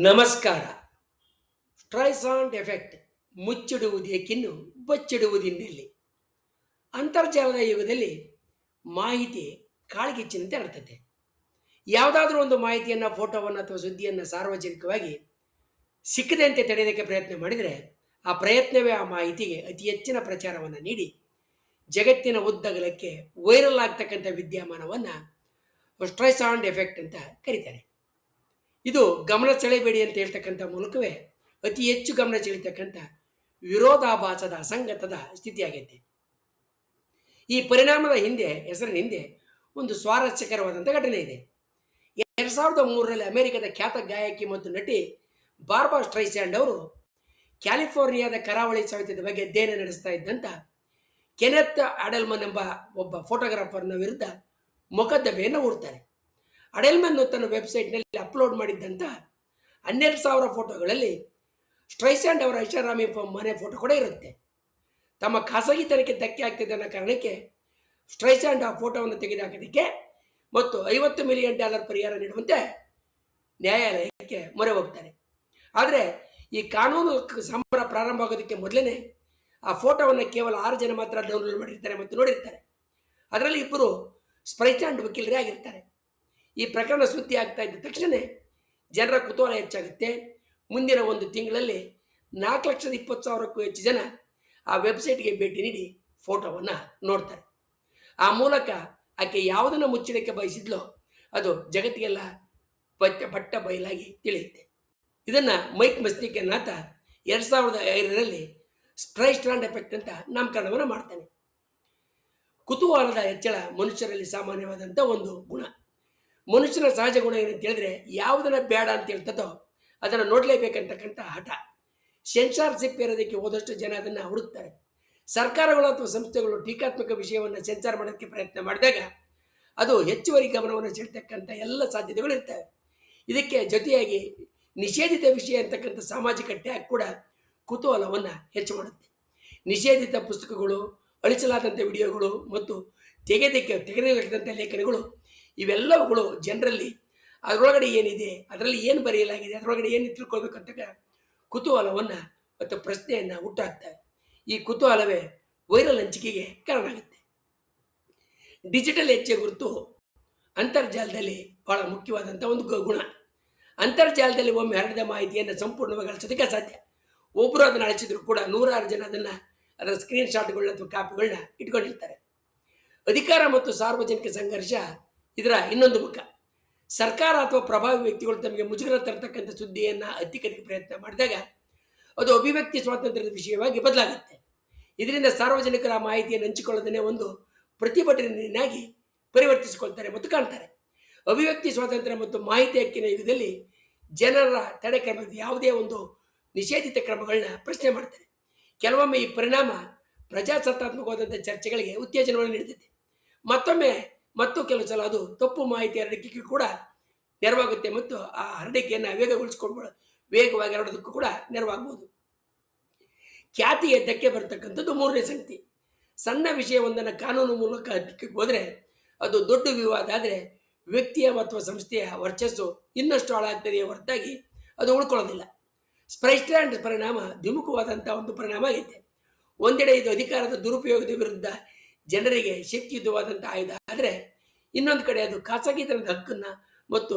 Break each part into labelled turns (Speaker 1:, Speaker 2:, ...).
Speaker 1: ನಮಸ್ಕಾರ. ಸ್ಟ್ರೈಸಾಂಡ್ ಎಫೆಕ್ಟ್ ಮುಚ್ಚಿಡುವುದೇಕಿನ್ನು ಬಚ್ಚಿಡುವುದಿನ್ನೆಲ್ಲಿ. ಅಂತರ್ಜಾಲದ ಯುಗದಲ್ಲಿ ಮಾಹಿತಿ ಕಾಳ್ಗಿಚ್ಚಿನಂತೆ ಹರಡ್ತದೆ. ಯಾವುದಾದ್ರೂ ಒಂದು ಮಾಹಿತಿಯನ್ನು, ಫೋಟೋವನ್ನು ಅಥವಾ ಸುದ್ದಿಯನ್ನು ಸಾರ್ವಜನಿಕವಾಗಿ ಸಿಕ್ಕದಂತೆ ತಡೆಯೋದಕ್ಕೆ ಪ್ರಯತ್ನ ಮಾಡಿದರೆ ಆ ಪ್ರಯತ್ನವೇ ಆ ಮಾಹಿತಿಗೆ ಅತಿ ಹೆಚ್ಚಿನ ಪ್ರಚಾರವನ್ನು ನೀಡಿ ಜಗತ್ತಿನ ಉದ್ದಗಲಕ್ಕೆ ವೈರಲ್ ಆಗ್ತಕ್ಕಂಥ ವಿದ್ಯಮಾನವನ್ನು ಸ್ಟ್ರೈಸಾಂಡ್ ಎಫೆಕ್ಟ್ ಅಂತ ಕರೀತಾರೆ. ಇದು ಗಮನ ಸೆಳೆಬೇಡಿ ಅಂತ ಹೇಳ್ತಕ್ಕಂಥ ಮೂಲಕವೇ ಅತಿ ಹೆಚ್ಚು ಗಮನ ಸೆಳೀತಕ್ಕಂಥ ವಿರೋಧಾಭಾಸದ ಅಸಂಗತದ ಸ್ಥಿತಿಯಾಗೈತೆ. ಈ ಪರಿಣಾಮದ ಹೆಸರಿನ ಹಿಂದೆ ಒಂದು ಸ್ವಾರಸ್ಯಕರವಾದಂಥ ಘಟನೆ ಇದೆ. 2003ರಲ್ಲಿ ಅಮೆರಿಕದ ಖ್ಯಾತ ಗಾಯಕಿ ಮತ್ತು ನಟಿ ಬಾರ್ಬರಾ ಸ್ಟ್ರೈಸ್ಯಾಂಡ್ ಅವರು ಕ್ಯಾಲಿಫೋರ್ನಿಯಾದ ಕರಾವಳಿ ಸವೆತದ ಬಗ್ಗೆ ಅಧ್ಯಯನ ನಡೆಸ್ತಾ ಇದ್ದಂಥ ಕೆನೆತ್ ಅಡೆಲ್ಮನ್ ಎಂಬ ಒಬ್ಬ ಫೋಟೋಗ್ರಾಫರ್ನ ವಿರುದ್ಧ ಮೊಕದ್ದಮೆಯನ್ನು ಹೂಡ್ತಾರೆ. ಅಡೆಲ್ಮನ್ ತನ್ನ ವೆಬ್ಸೈಟ್ನಲ್ಲಿ ಅಪ್ಲೋಡ್ ಮಾಡಿದ್ದಂಥ 12,000 ಫೋಟೋಗಳಲ್ಲಿ ಸ್ಟ್ರೈಸ್ಯಾಂಡ್ ಅವರ ಐಷಾರಾಮಿ ಮನೆ ಫೋಟೋ ಕೂಡ ಇರುತ್ತೆ. ತಮ್ಮ ಖಾಸಗಿತನಕ್ಕೆ ಧಕ್ಕೆ ಆಗ್ತಿದೆ ಅನ್ನೋ ಕಾರಣಕ್ಕೆ ಸ್ಟ್ರೈಸ್ಯಾಂಡ್ ಆ ಫೋಟೋವನ್ನು ತೆಗೆದುಹಾಕೋದಕ್ಕೆ ಮತ್ತು $50 ಮಿಲಿಯನ್ ಪರಿಹಾರ ನೀಡುವಂತೆ ನ್ಯಾಯಾಲಯಕ್ಕೆ ಮೊರೆ ಹೋಗ್ತಾರೆ. ಆದರೆ ಈ ಕಾನೂನು ಸಮರ ಪ್ರಾರಂಭ ಆಗೋದಕ್ಕೆ ಮೊದಲೇ ಆ ಫೋಟೋವನ್ನು ಕೇವಲ 6 ಜನ ಮಾತ್ರ ಡೌನ್ಲೋಡ್ ಮಾಡಿರ್ತಾರೆ ಮತ್ತು ನೋಡಿರ್ತಾರೆ. ಅದರಲ್ಲಿ ಇಬ್ಬರು ಸ್ಟ್ರೈಸ್ಯಾಂಡ್ ವಕೀಲರೇ ಆಗಿರ್ತಾರೆ. ಈ ಪ್ರಕರಣ ಸುದ್ದಿ ಆಗ್ತಾ ಇದ್ದ ತಕ್ಷಣ ಜನರ ಕುತೂಹಲ ಹೆಚ್ಚಾಗುತ್ತೆ. ಮುಂದಿನ ಒಂದು ತಿಂಗಳಲ್ಲಿ 4,20,000ಕ್ಕೂ ಹೆಚ್ಚು ಜನ ಆ ವೆಬ್ಸೈಟ್ಗೆ ಭೇಟಿ ನೀಡಿ ಫೋಟೋವನ್ನು ನೋಡ್ತಾರೆ. ಆ ಮೂಲಕ ಆಕೆ ಯಾವುದನ್ನು ಮುಚ್ಚಳಿಕೆ ಬಯಸಿದ್ಲೋ ಅದು ಜಗತ್ತಿಗೆಲ್ಲ ಬಟ್ಟ ಬಯಲಾಗಿ ತಿಳಿಯುತ್ತೆ. ಇದನ್ನು ಮೈಕ್ ಮಸ್ತಿಕ್ ಎನ್ನಾತ 2005ರಲ್ಲಿ ಸ್ಟ್ರೈಸ್ಯಾಂಡ್ ಎಫೆಕ್ಟ್ ಅಂತ ನಾಮಕರಣವನ್ನು ಮಾಡ್ತಾನೆ. ಕುತೂಹಲದ ಹೆಚ್ಚಳ ಮನುಷ್ಯರಲ್ಲಿ ಸಾಮಾನ್ಯವಾದಂಥ ಒಂದು ಗುಣ. ಮನುಷ್ಯನ ಸಹಜ ಗುಣ ಏನಂತ ಹೇಳಿದ್ರೆ, ಯಾವುದನ್ನ ಬೇಡ ಅಂತ ಹೇಳ್ತದೋ ಅದನ್ನು ನೋಡಲೇಬೇಕಂತಕ್ಕಂಥ ಹಠ. ಸೆನ್ಸಾರ್ಶಿಪ್ ಇರೋದಕ್ಕೆ ಹೋದಷ್ಟು ಜನ ಅದನ್ನು ಹುಡುಕ್ತಾರೆ. ಸರ್ಕಾರಗಳು ಅಥವಾ ಸಂಸ್ಥೆಗಳು ಟೀಕಾತ್ಮಕ ವಿಷಯವನ್ನು ಸೆನ್ಸಾರ್ ಮಾಡೋಕ್ಕೆ ಪ್ರಯತ್ನ ಮಾಡಿದಾಗ ಅದು ಹೆಚ್ಚುವರಿ ಗಮನವನ್ನು ಸೆಳೆತಕ್ಕಂಥ ಎಲ್ಲ ಸಾಧ್ಯತೆಗಳು ಇರ್ತವೆ. ಇದಕ್ಕೆ ಜೊತೆಯಾಗಿ ನಿಷೇಧಿತ ವಿಷಯ ಅಂತಕ್ಕಂಥ ಸಾಮಾಜಿಕ ಟ್ಯಾಗ್ ಕೂಡ ಕುತೂಹಲವನ್ನು ಹೆಚ್ಚು ಮಾಡುತ್ತೆ. ನಿಷೇಧಿತ ಪುಸ್ತಕಗಳು, ಅಳಿಸಲಾದಂಥ ವಿಡಿಯೋಗಳು ಮತ್ತು ತೆಗೆದುಹಾಕಿದಂಥ ಲೇಖನಗಳು ಇವೆಲ್ಲವುಗಳು ಜನರಲ್ಲಿ ಅದರೊಳಗಡೆ ಏನಿದೆ, ಅದರಲ್ಲಿ ಏನು ಬರೆಯಲಾಗಿದೆ, ಅದರೊಳಗಡೆ ಏನು ತಿಳ್ಕೊಳ್ಬೇಕಂತ ಕುತೂಹಲವನ್ನು ಮತ್ತು ಪ್ರಶ್ನೆಯನ್ನು ಹುಟ್ಟಾಕ್ತವೆ. ಈ ಕುತೂಹಲವೇ ವೈರಲ್ ಹಂಚಿಕೆಗೆ ಕಾರಣ ಆಗುತ್ತೆ. ಡಿಜಿಟಲ್ ಹೆಜ್ಜೆ ಗುರುತು ಅಂತರ್ಜಾಲದಲ್ಲಿ ಬಹಳ ಮುಖ್ಯವಾದಂಥ ಒಂದು ಗುಣ. ಅಂತರ್ಜಾಲದಲ್ಲಿ ಒಮ್ಮೆ ಹರಡಿದ ಮಾಹಿತಿಯನ್ನು ಸಂಪೂರ್ಣವಾಗಿ ಅಳಿಸೋದಕ್ಕೆ ಅಸಾಧ್ಯ. ಒಬ್ಬರು ಅದನ್ನು ಅಳಿಸಿದ್ರು ಕೂಡ 100 ಜನ ಅದರ ಸ್ಕ್ರೀನ್ ಶಾಟ್ಗಳನ್ನ ಅಥವಾ ಕಾಪಿಗಳನ್ನ ಇಟ್ಕೊಂಡಿರ್ತಾರೆ. ಅಧಿಕಾರ ಮತ್ತು ಸಾರ್ವಜನಿಕ ಸಂಘರ್ಷ ಇದರ ಇನ್ನೊಂದು ಮುಖ. ಸರ್ಕಾರ ಅಥವಾ ಪ್ರಭಾವಿ ವ್ಯಕ್ತಿಗಳು ತಮಗೆ ಮುಜುಗರ ತರತಕ್ಕಂಥ ಸುದ್ದಿಯನ್ನು ಹತ್ತಿಕ್ಕಲಿಕ್ಕೆ ಪ್ರಯತ್ನ ಮಾಡಿದಾಗ ಅದು ಅಭಿವ್ಯಕ್ತಿ ಸ್ವಾತಂತ್ರ್ಯದ ವಿಷಯವಾಗಿ ಬದಲಾಗುತ್ತೆ. ಇದರಿಂದ ಸಾರ್ವಜನಿಕರ ಮಾಹಿತಿಯನ್ನು ಹಂಚಿಕೊಳ್ಳೋದನ್ನೇ ಒಂದು ಪ್ರತಿಭಟನೆಯಾಗಿ ಪರಿವರ್ತಿಸಿಕೊಳ್ತಾರೆ ಮತ್ತು ಕಾಣ್ತಾರೆ. ಅಭಿವ್ಯಕ್ತಿ ಸ್ವಾತಂತ್ರ್ಯ ಮತ್ತು ಮಾಹಿತಿ ಹಕ್ಕಿನ ಯುಗದಲ್ಲಿ ಜನರ ತಡೆ ಕ್ರಮದ ಯಾವುದೇ ಒಂದು ನಿಷೇಧಿತ ಕ್ರಮಗಳನ್ನ ಪ್ರಶ್ನೆ ಮಾಡ್ತಾರೆ. ಕೆಲವೊಮ್ಮೆ ಈ ಪರಿಣಾಮ ಪ್ರಜಾಸತ್ತಾತ್ಮಕವಾದಂಥ ಚರ್ಚೆಗಳಿಗೆ ಉತ್ತೇಜನವನ್ನು ನೀಡುತ್ತದೆ. ಮತ್ತು ಕೆಲವು ಸಲ ಅದು ತಪ್ಪು ಮಾಹಿತಿ ಹರಡಿಕೆಗೆ ಕೂಡ ನೆರವಾಗುತ್ತೆ ಮತ್ತು ಆ ಹರಡಿಕೆಯನ್ನು ವೇಗವಾಗಿ ಹರಡೋದಕ್ಕೂ ಕೂಡ ನೆರವಾಗಬಹುದು. ಖ್ಯಾತಿಗೆ ಧಕ್ಕೆ ಬರತಕ್ಕಂಥದ್ದು ಮೂರನೇ ಸಂಗತಿ. ಸಣ್ಣ ವಿಷಯವೊಂದನ್ನು ಕಾನೂನು ಮೂಲಕ ಹತ್ತಿಕ್ಕೆ ಹೋದರೆ ಅದು ದೊಡ್ಡ ವಿವಾದ ಆದರೆ ವ್ಯಕ್ತಿಯ ಅಥವಾ ಸಂಸ್ಥೆಯ ವರ್ಚಸ್ಸು ಇನ್ನಷ್ಟು ಹಾಳಾಗ್ತದೆಯೇ ಹೊರತಾಗಿ ಅದು ಉಳ್ಕೊಳ್ಳೋದಿಲ್ಲ. ಸ್ಟ್ರೈಸ್ಯಾಂಡ್ ಪರಿಣಾಮ ದ್ವಿಮುಖವಾದಂಥ ಒಂದು ಪರಿಣಾಮ ಆಗೈತೆ. ಒಂದೆಡೆ ಇದು ಅಧಿಕಾರದ ದುರುಪಯೋಗದ ವಿರುದ್ಧ ಜನರಿಗೆ ಶಕ್ತಿಯುತವಾದಂಥ ಆಯುಧ ಆದರೆ ಇನ್ನೊಂದು ಕಡೆ ಅದು ಖಾಸಗಿತನದ ಹಕ್ಕನ್ನು ಮತ್ತು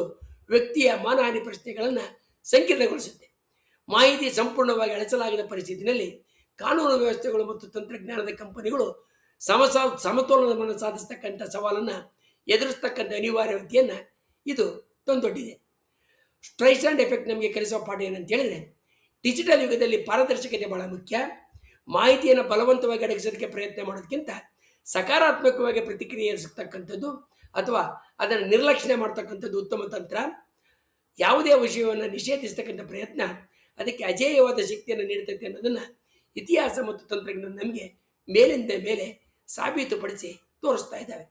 Speaker 1: ವ್ಯಕ್ತಿಯ ಮಾನಹಾನಿ ಪ್ರಶ್ನೆಗಳನ್ನು ಸಂಕೀರ್ಣಗೊಳಿಸುತ್ತೆ. ಮಾಹಿತಿ ಸಂಪೂರ್ಣವಾಗಿ ಅಳಿಸಲಾಗದ ಪರಿಸ್ಥಿತಿಯಲ್ಲಿ ಕಾನೂನು ವ್ಯವಸ್ಥೆಗಳು ಮತ್ತು ತಂತ್ರಜ್ಞಾನದ ಕಂಪನಿಗಳು ಸಮತೋಲನವನ್ನು ಸಾಧಿಸತಕ್ಕಂಥ ಸವಾಲನ್ನು ಎದುರಿಸ್ತಕ್ಕಂಥ ಅನಿವಾರ್ಯತೆಯನ್ನು ಇದು ತಂದೊಡ್ಡಿದೆ. ಸ್ಟ್ರೈಸ್ಯಾಂಡ್ ಎಫೆಕ್ಟ್ ನಮಗೆ ಕಲಿಸುವ ಪಾಠ ಏನಂತ ಹೇಳಿದರೆ, ಡಿಜಿಟಲ್ ಯುಗದಲ್ಲಿ ಪಾರದರ್ಶಕತೆ ಬಹಳ ಮುಖ್ಯ. ಮಾಹಿತಿಯನ್ನು ಬಲವಂತವಾಗಿ ಅಡಗಿಸೋದಕ್ಕೆ ಪ್ರಯತ್ನ ಮಾಡೋದಕ್ಕಿಂತ ಸಕಾರಾತ್ಮಕವಾಗಿ ಪ್ರತಿಕ್ರಿಯಿಸತಕ್ಕಂಥದ್ದು ಅಥವಾ ಅದನ್ನು ನಿರ್ಲಕ್ಷ್ಯ ಮಾಡ್ತಕ್ಕಂಥದ್ದು ಉತ್ತಮ ತಂತ್ರ. ಯಾವುದೇ ವಿಷಯವನ್ನು ನಿಷೇಧಿಸ್ತಕ್ಕಂಥ ಪ್ರಯತ್ನ ಅದಕ್ಕೆ ಅಜೇಯವಾದ ಶಕ್ತಿಯನ್ನು ನೀಡುತ್ತದೆ ಅನ್ನೋದನ್ನು ಇತಿಹಾಸ ಮತ್ತು ತಂತ್ರಜ್ಞಾನ ನಮಗೆ ಮೇಲಿಂದ ಮೇಲೆ ಸಾಬೀತುಪಡಿಸಿ ತೋರಿಸ್ತಾ ಇದ್ದಾವೆ.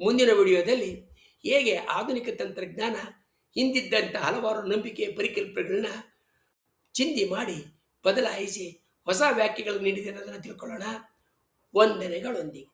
Speaker 1: ಮುಂದಿನ ವಿಡಿಯೋದಲ್ಲಿ ಹೇಗೆ ಆಧುನಿಕ ತಂತ್ರಜ್ಞಾನ ಹಿಂದಿದ್ದಂಥ ಹಲವಾರು ನಂಬಿಕೆ ಪರಿಕಲ್ಪನೆಗಳನ್ನ ಚಿಂದಿ ಮಾಡಿ ಬದಲಾಯಿಸಿ ಹೊಸ ವ್ಯಾಖ್ಯೆಗಳನ್ನು ನೀಡಿದೆ ಅನ್ನೋದನ್ನು ತಿಳ್ಕೊಳ್ಳೋಣ. ವಂದನೆಗಳೊಂದಿಗೆ.